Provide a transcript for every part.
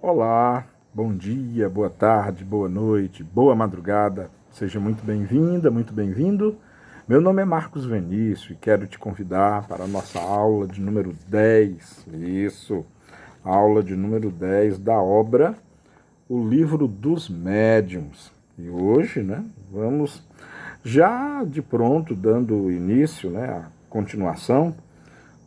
Olá, bom dia, boa tarde, boa noite, boa madrugada. Seja muito bem-vinda, muito bem-vindo. Meu nome é Marcos Venício e quero te convidar para a nossa aula de número 10. Isso, aula de número 10 da obra O Livro dos Médiuns. E hoje, vamos já de pronto dando início, à continuação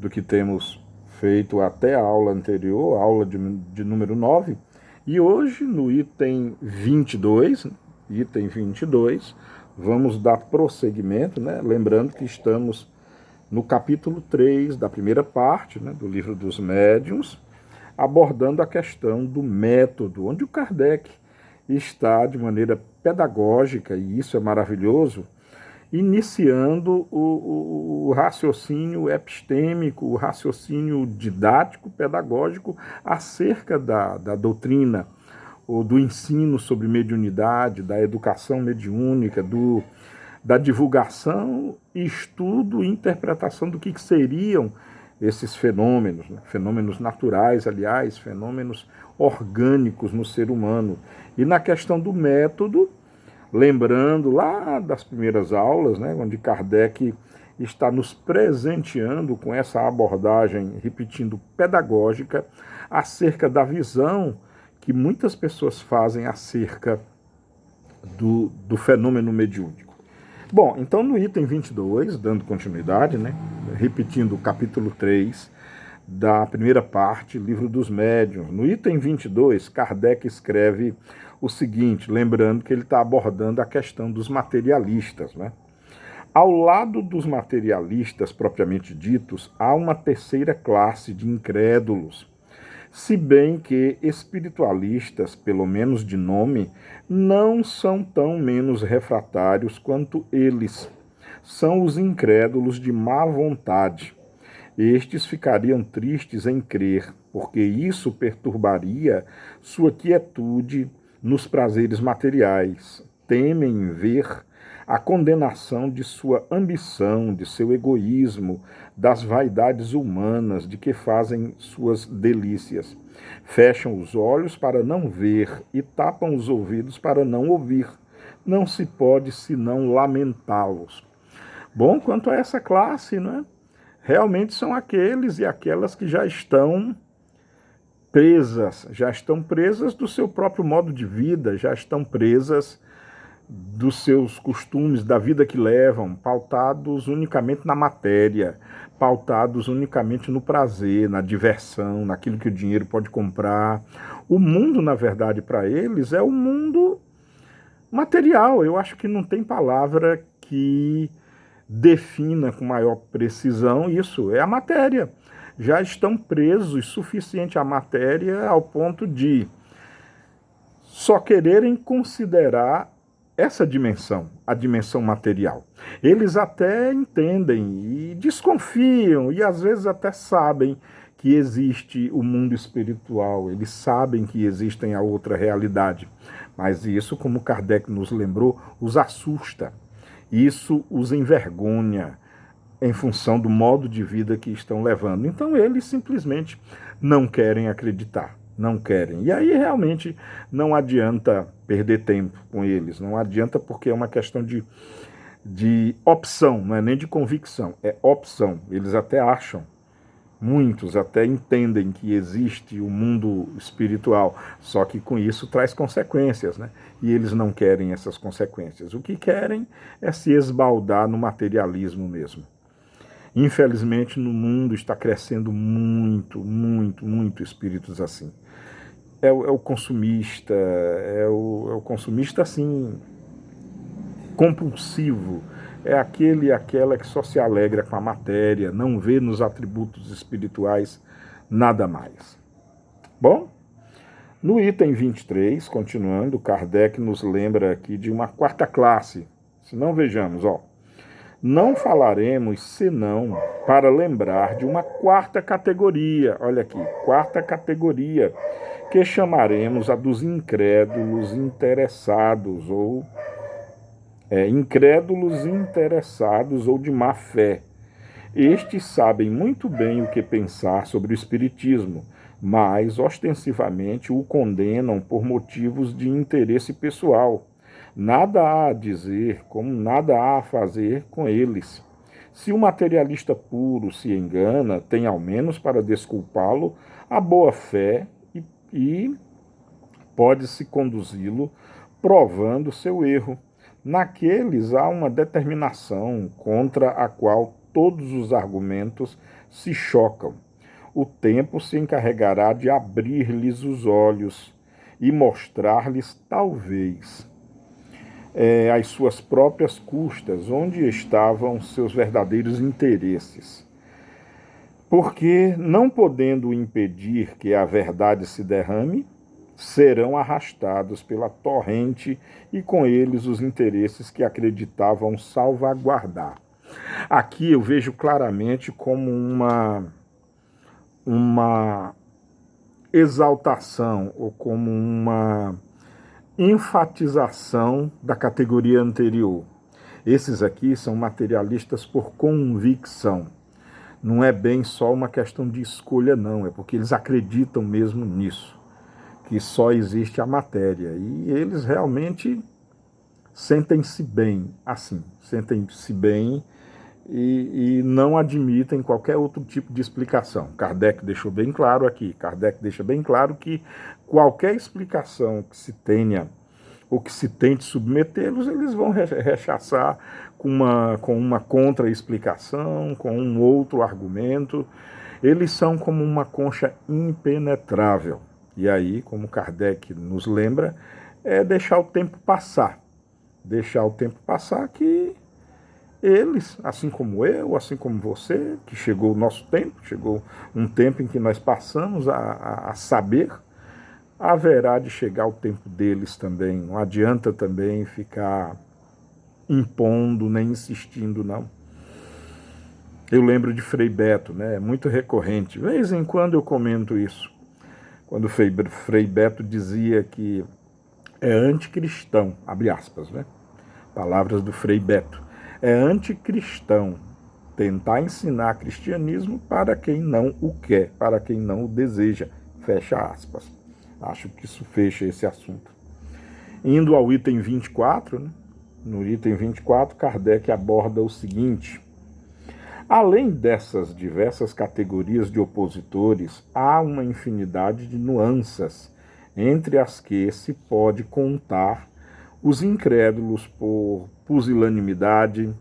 do que temos feito até a aula anterior, a aula de número 9, e hoje no item 22, vamos dar prosseguimento, lembrando que estamos no capítulo 3 da primeira parte, do Livro dos Médiuns, abordando a questão do método, onde o Kardec está de maneira pedagógica, e isso é maravilhoso, iniciando o raciocínio epistêmico, o raciocínio didático, pedagógico acerca da doutrina, ou do ensino sobre mediunidade, da educação mediúnica, da divulgação, estudo e interpretação do que seriam esses fenômenos, fenômenos naturais, aliás, fenômenos orgânicos no ser humano. E na questão do método, lembrando lá das primeiras aulas, onde Kardec está nos presenteando com essa abordagem, repetindo, pedagógica, acerca da visão que muitas pessoas fazem acerca do fenômeno mediúnico. Bom, então no item 22, dando continuidade, repetindo o capítulo 3 da primeira parte, Livro dos Médiuns. No item 22, Kardec escreve o seguinte, lembrando que ele está abordando a questão dos materialistas. Ao lado dos materialistas propriamente ditos, há uma terceira classe de incrédulos, se bem que espiritualistas, pelo menos de nome, não são tão menos refratários quanto eles. São os incrédulos de má vontade. Estes ficariam tristes em crer, porque isso perturbaria sua quietude nos prazeres materiais. Temem ver a condenação de sua ambição, de seu egoísmo, das vaidades humanas de que fazem suas delícias. Fecham os olhos para não ver e tapam os ouvidos para não ouvir. Não se pode senão lamentá-los. Bom, quanto a essa classe, realmente são aqueles e aquelas que já estão presas do seu próprio modo de vida, já estão presas dos seus costumes, da vida que levam, pautados unicamente na matéria, pautados unicamente no prazer, na diversão, naquilo que o dinheiro pode comprar. O mundo, na verdade, para eles é o mundo material. Eu acho que não tem palavra que defina com maior precisão isso, é a matéria. Já estão presos suficiente à matéria ao ponto de só quererem considerar essa dimensão, a dimensão material. Eles até entendem e desconfiam e às vezes até sabem que existe o mundo espiritual, eles sabem que existem a outra realidade, mas isso, como Kardec nos lembrou, os assusta. Isso os envergonha em função do modo de vida que estão levando. Então eles simplesmente não querem acreditar, não querem. E aí realmente não adianta perder tempo com eles, não adianta porque é uma questão de opção, não é nem de convicção, é opção. Eles até acham, muitos até entendem que existe o mundo espiritual, só que com isso traz consequências, e eles não querem essas consequências. O que querem é se esbaldar no materialismo mesmo. Infelizmente, no mundo está crescendo muito espíritos assim. É o consumista, é o consumista assim, compulsivo, é aquele e aquela que só se alegra com a matéria, não vê nos atributos espirituais nada mais. Bom, no item 23, continuando, Kardec nos lembra aqui de uma quarta classe. Se não vejamos, não falaremos senão para lembrar de uma quarta categoria, olha aqui, quarta categoria, que chamaremos a dos incrédulos interessados ou incrédulos interessados ou de má fé, Estes sabem muito bem o que pensar sobre o Espiritismo, mas ostensivamente o condenam por motivos de interesse pessoal. Nada há a dizer, como nada há a fazer com eles. Se o materialista puro se engana, tem ao menos para desculpá-lo a boa-fé e pode-se conduzi-lo provando seu erro. Naqueles há uma determinação contra a qual todos os argumentos se chocam. O tempo se encarregará de abrir-lhes os olhos e mostrar-lhes, talvez, às suas próprias custas, onde estavam seus verdadeiros interesses. Porque, não podendo impedir que a verdade se derrame, serão arrastados pela torrente e com eles os interesses que acreditavam salvaguardar. Aqui eu vejo claramente como uma exaltação ou como uma enfatização da categoria anterior. Esses aqui são materialistas por convicção. Não é bem só uma questão de escolha, não. É porque eles acreditam mesmo nisso, que só existe a matéria. E eles realmente sentem-se bem assim, sentem-se bem e não admitem qualquer outro tipo de explicação. Kardec deixou bem claro aqui, Kardec deixa bem claro que qualquer explicação que se tenha ou que se tente submetê-los, eles vão rechaçar com uma contra-explicação, com um outro argumento. Eles são como uma concha impenetrável. E aí, como Kardec nos lembra, é deixar o tempo passar. Deixar o tempo passar que eles, assim como eu, assim como você, que chegou o nosso tempo, chegou um tempo em que nós passamos a saber, haverá de chegar o tempo deles também. Não adianta também ficar impondo, nem insistindo, não. Eu lembro de Frei Beto, né? É muito recorrente. De vez em quando eu comento isso. Quando Frei Beto dizia que é anticristão, abre aspas, né? Palavras do Frei Beto. É anticristão tentar ensinar cristianismo para quem não o quer, para quem não o deseja, fecha aspas. Acho que isso fecha esse assunto. Indo ao item 24, né? No item 24, Kardec aborda o seguinte: além dessas diversas categorias de opositores, há uma infinidade de nuances, entre as que se pode contar os incrédulos por pusilanimidade.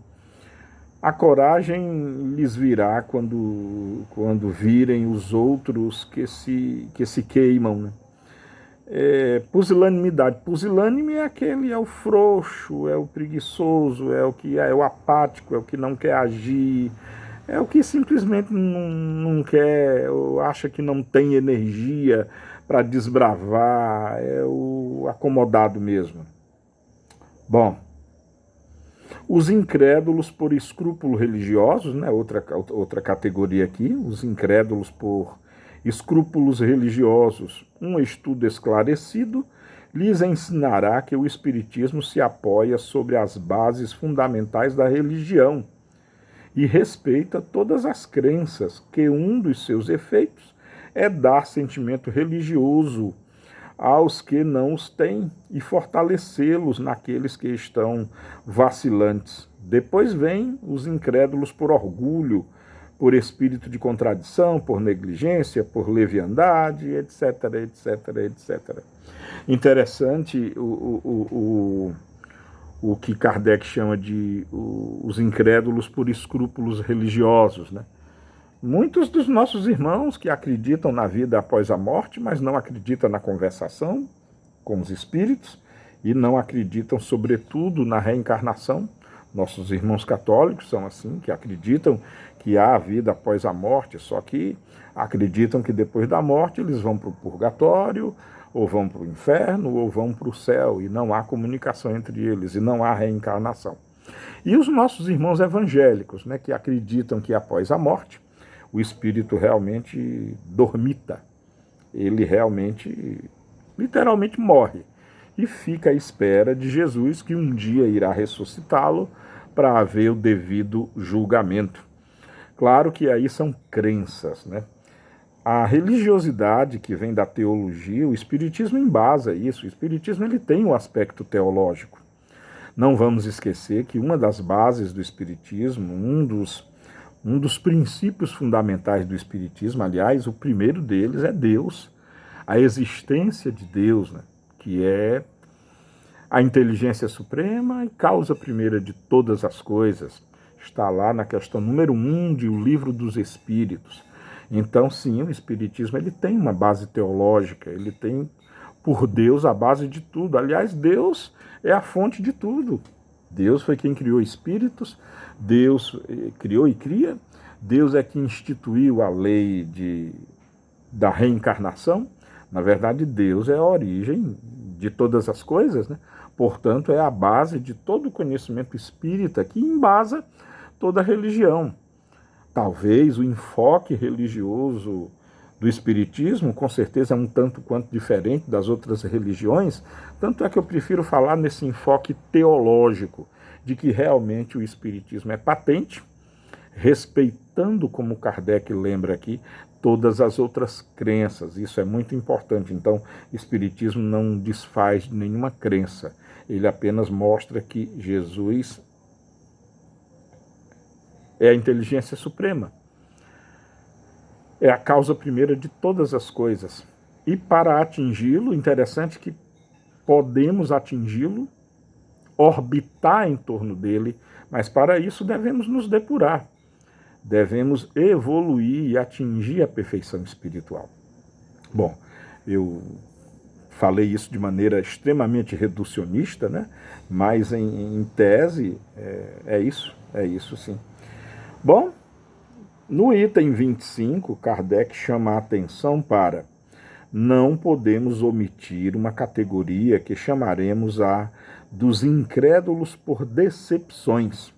A coragem lhes virá quando virem os outros que se queimam, né? Pusilanimidade. Pusilânime é aquele, é o frouxo, é o preguiçoso, é o apático, é o que não quer agir, é o que simplesmente não quer, ou acha que não tem energia para desbravar, é o acomodado mesmo. Bom, os incrédulos por escrúpulos religiosos, né? Outra categoria aqui, os incrédulos por escrúpulos religiosos. Um estudo esclarecido lhes ensinará que o Espiritismo se apoia sobre as bases fundamentais da religião e respeita todas as crenças, que um dos seus efeitos é dar sentimento religioso aos que não os têm e fortalecê-los naqueles que estão vacilantes. Depois vêm os incrédulos por orgulho, por espírito de contradição, por negligência, por leviandade, etc, etc, etc. Interessante o que Kardec chama de os incrédulos por escrúpulos religiosos, né? Muitos dos nossos irmãos que acreditam na vida após a morte, mas não acreditam na conversação com os espíritos e não acreditam, sobretudo, na reencarnação. Nossos irmãos católicos são assim, que acreditam que há vida após a morte, só que acreditam que depois da morte eles vão para o purgatório, ou vão para o inferno, ou vão para o céu, e não há comunicação entre eles, e não há reencarnação. E os nossos irmãos evangélicos, né, que acreditam que após a morte o espírito realmente dormita, ele realmente, literalmente morre, e fica à espera de Jesus, que um dia irá ressuscitá-lo para haver o devido julgamento. Claro que aí são crenças, né? A religiosidade que vem da teologia, o espiritismo embasa isso. O espiritismo ele tem um aspecto teológico. Não vamos esquecer que uma das bases do espiritismo, um dos princípios fundamentais do espiritismo, aliás, o primeiro deles é Deus, a existência de Deus, né? Que é a inteligência suprema e causa primeira de todas as coisas. Está lá na questão número 1 de O Livro dos Espíritos. Então, sim, o Espiritismo ele tem uma base teológica, ele tem por Deus a base de tudo. Aliás, Deus é a fonte de tudo. Deus foi quem criou espíritos, Deus criou e cria, Deus é quem instituiu a lei da reencarnação. Na verdade, Deus é a origem de todas as coisas, né? Portanto, é a base de todo o conhecimento espírita que embasa toda a religião. Talvez o enfoque religioso do espiritismo, com certeza, é um tanto quanto diferente das outras religiões, tanto é que eu prefiro falar nesse enfoque teológico, de que realmente o espiritismo é patente, respeitando, como Kardec lembra aqui, todas as outras crenças. Isso é muito importante. Então, o espiritismo não desfaz nenhuma crença. Ele apenas mostra que Jesus é a inteligência suprema. É a causa primeira de todas as coisas. E para atingi-lo, interessante que podemos atingi-lo, orbitar em torno dele, mas para isso devemos nos depurar. Devemos evoluir e atingir a perfeição espiritual. Bom, eu falei isso de maneira extremamente reducionista, né? Mas em tese é isso sim. Bom, no item 25, Kardec chama a atenção para não podemos omitir uma categoria que chamaremos a dos incrédulos por decepções.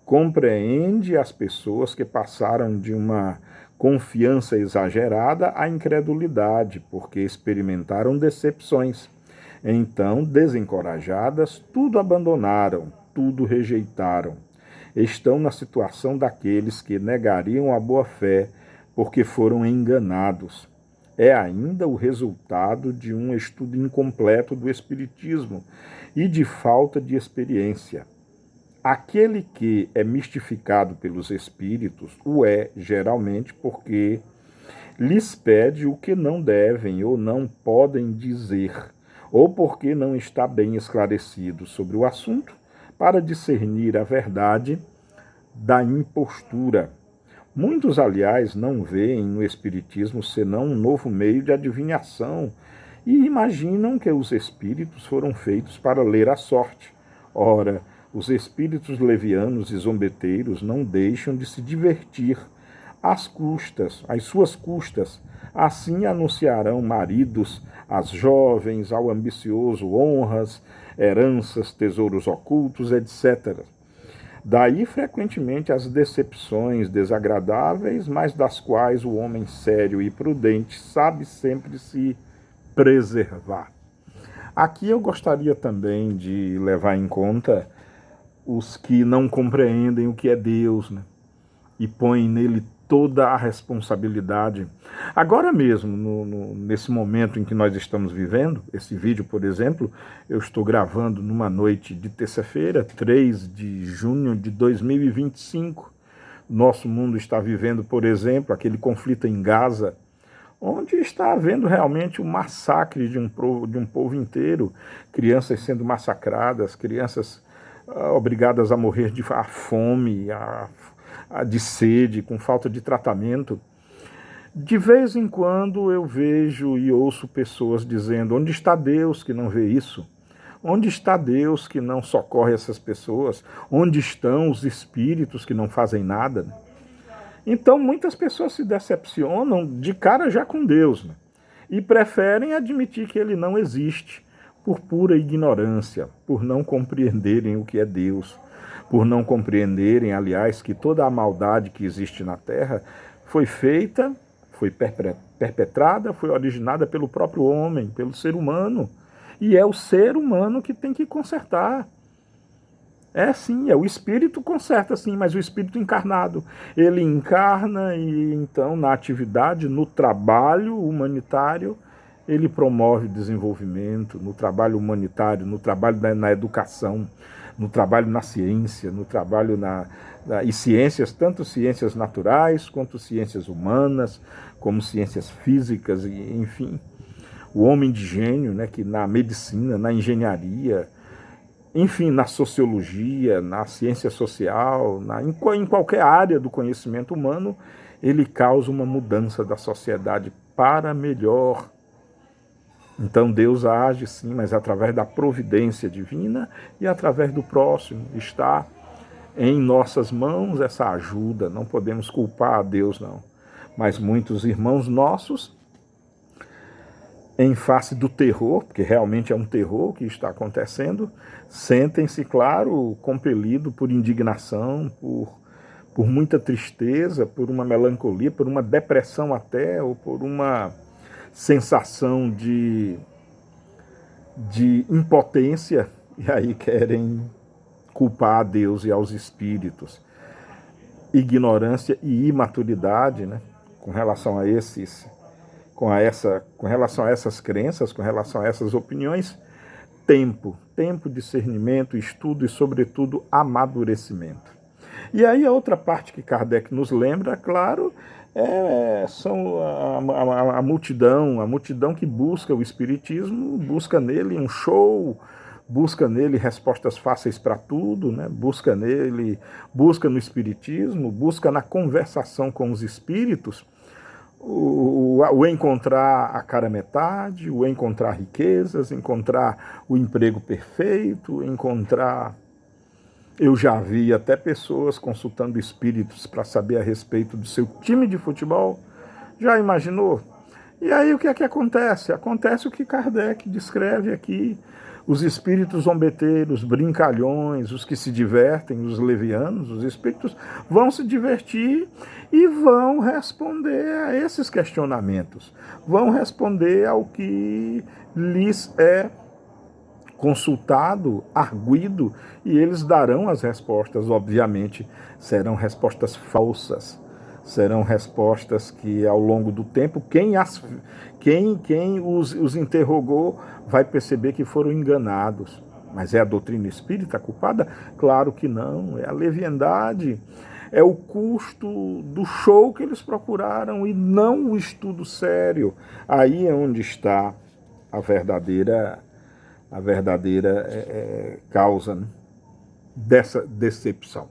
Compreende as pessoas que passaram de uma confiança exagerada à incredulidade, porque experimentaram decepções. Então, desencorajadas, tudo abandonaram, tudo rejeitaram. Estão na situação daqueles que negariam a boa-fé porque foram enganados. É ainda o resultado de um estudo incompleto do Espiritismo e de falta de experiência. Aquele que é mistificado pelos espíritos o é, geralmente, porque lhes pede o que não devem ou não podem dizer, ou porque não está bem esclarecido sobre o assunto para discernir a verdade da impostura. Muitos, aliás, não veem no Espiritismo senão um novo meio de adivinhação e imaginam que os espíritos foram feitos para ler a sorte. Ora, os espíritos levianos e zombeteiros não deixam de se divertir às suas custas. Assim anunciarão maridos às jovens, ao ambicioso honras, heranças, tesouros ocultos, etc. Daí, frequentemente, as decepções desagradáveis, mas das quais o homem sério e prudente sabe sempre se preservar. Aqui eu gostaria também de levar em conta os que não compreendem o que é Deus, né? E põem nele toda a responsabilidade. Agora mesmo, nesse momento em que nós estamos vivendo, esse vídeo, por exemplo, eu estou gravando numa noite de terça-feira, 3 de junho de 2025. Nosso mundo está vivendo, por exemplo, aquele conflito em Gaza, onde está havendo realmente um massacre de um povo inteiro, crianças sendo massacradas, crianças obrigadas a morrer de fome, de sede, com falta de tratamento. De vez em quando eu vejo e ouço pessoas dizendo: onde está Deus que não vê isso? Onde está Deus que não socorre essas pessoas? Onde estão os espíritos que não fazem nada? Então muitas pessoas se decepcionam de cara já com Deus, né? E preferem admitir que ele não existe, por pura ignorância, por não compreenderem o que é Deus, por não compreenderem, aliás, que toda a maldade que existe na Terra foi feita, foi perpetrada, foi originada pelo próprio homem, pelo ser humano. E é o ser humano que tem que consertar. É sim, é o espírito conserta sim, mas o espírito encarnado, ele encarna e então na atividade, no trabalho humanitário, ele promove desenvolvimento, no trabalho humanitário, no trabalho na educação, no trabalho na ciência, no trabalho e ciências, tanto ciências naturais quanto ciências humanas, como ciências físicas, enfim. O homem de gênio, né, que na medicina, na engenharia, enfim, na sociologia, na ciência social, em qualquer área do conhecimento humano, ele causa uma mudança da sociedade para melhor. Então Deus age sim, mas através da providência divina e através do próximo. Está em nossas mãos essa ajuda, não podemos culpar a Deus não. Mas muitos irmãos nossos, em face do terror, porque realmente é um terror que está acontecendo, sentem-se, claro, compelidos por indignação, por muita tristeza, por uma melancolia, por uma depressão até, ou por uma sensação de impotência, e aí querem culpar a Deus e aos espíritos. Ignorância e imaturidade, né, com relação a com relação a essas crenças, com relação a essas opiniões, tempo, discernimento, estudo e, sobretudo, amadurecimento. E aí a outra parte que Kardec nos lembra, claro, são a multidão que busca o Espiritismo, busca nele um show, busca nele respostas fáceis para tudo, né? Busca no Espiritismo, busca na conversação com os espíritos, o encontrar a cara metade, o encontrar riquezas, encontrar o emprego perfeito, encontrar... Eu já vi até pessoas consultando espíritos para saber a respeito do seu time de futebol. Já imaginou? E aí o que é que acontece? Acontece o que Kardec descreve aqui. Os espíritos zombeteiros, brincalhões, os que se divertem, os levianos, os espíritos vão se divertir e vão responder a esses questionamentos. Vão responder ao que lhes é consultado, arguido, e eles darão as respostas. Obviamente, serão respostas falsas. Serão respostas que, ao longo do tempo, quem os interrogou vai perceber que foram enganados. Mas é a doutrina espírita culpada? Claro que não. É a leviandade, é o custo do show que eles procuraram e não o estudo sério. Aí é onde está a verdadeira causa, né, dessa decepção.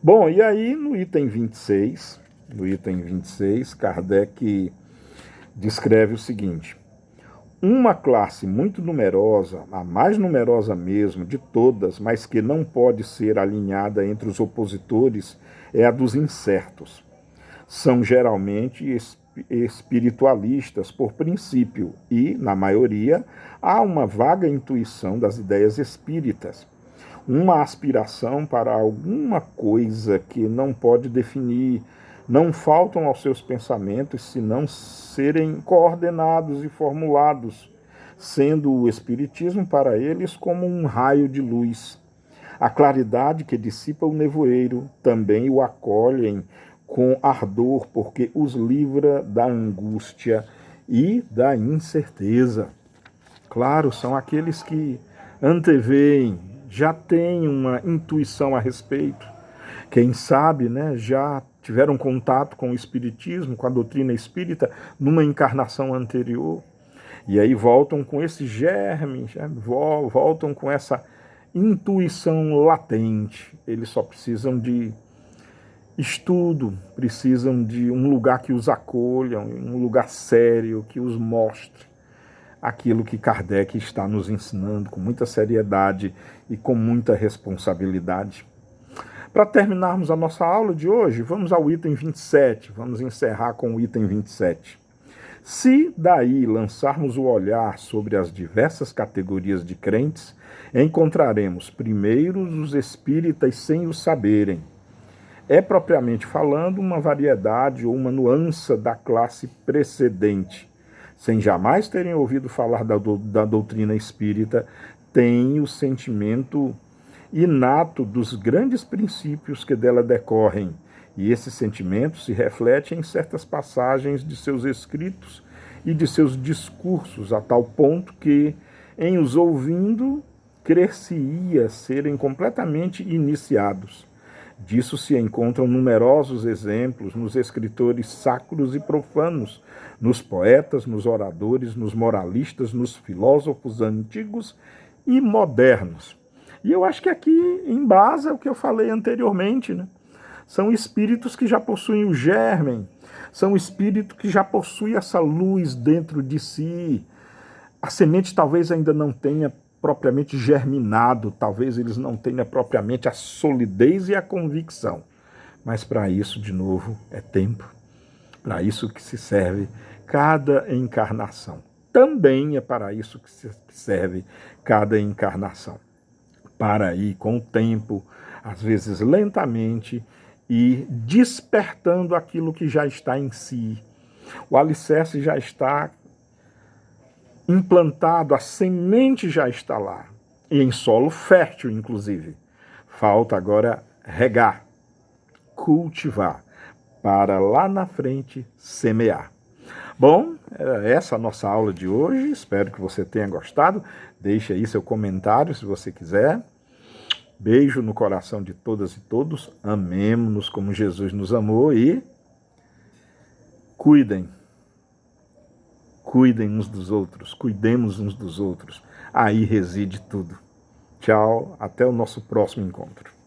Bom, e aí no item 26, Kardec descreve o seguinte: uma classe muito numerosa, a mais numerosa mesmo de todas, mas que não pode ser alinhada entre os opositores, é a dos incertos. São geralmente espiritualistas por princípio e, na maioria, há uma vaga intuição das ideias espíritas, uma aspiração para alguma coisa que não pode definir. Não faltam aos seus pensamentos senão serem coordenados e formulados, sendo o Espiritismo para eles como um raio de luz. A claridade que dissipa o nevoeiro também o acolhem com ardor, porque os livra da angústia e da incerteza. Claro, são aqueles que anteveem, já têm uma intuição a respeito. Quem sabe, né, já tiveram contato com o Espiritismo, com a doutrina espírita, numa encarnação anterior. E aí voltam com esse germe, voltam com essa intuição latente. Eles só precisam de estudo, precisam de um lugar que os acolha, um lugar sério, que os mostre aquilo que Kardec está nos ensinando com muita seriedade e com muita responsabilidade. Para terminarmos a nossa aula de hoje, vamos ao item 27, vamos encerrar com o item 27. Se daí lançarmos o olhar sobre as diversas categorias de crentes, encontraremos primeiro os espíritas sem o saberem. É, propriamente falando, uma variedade ou uma nuance da classe precedente. Sem jamais terem ouvido falar da doutrina espírita, têm o sentimento inato dos grandes princípios que dela decorrem, e esse sentimento se reflete em certas passagens de seus escritos e de seus discursos, a tal ponto que, em os ouvindo, crer-se-ia serem completamente iniciados. Disso se encontram numerosos exemplos nos escritores sacros e profanos, nos poetas, nos oradores, nos moralistas, nos filósofos antigos e modernos. E eu acho que aqui embasa o que eu falei anteriormente, né? São espíritos que já possuem o germen, são espíritos que já possuem essa luz dentro de si. A semente talvez ainda não tenha propriamente germinado, talvez eles não tenham propriamente a solidez e a convicção. Mas para isso, de novo, é tempo. Para isso que se serve cada encarnação. Também é para isso que serve cada encarnação. Para ir com o tempo, às vezes lentamente, e despertando aquilo que já está em si. O alicerce já está implantado, a semente já está lá, e em solo fértil, inclusive. Falta agora regar, cultivar, para lá na frente semear. Bom, era essa a nossa aula de hoje, espero que você tenha gostado. Deixe aí seu comentário se você quiser. Beijo no coração de todas e todos, amemo-nos como Jesus nos amou e cuidem uns dos outros, cuidemos uns dos outros. Aí reside tudo. Tchau, até o nosso próximo encontro.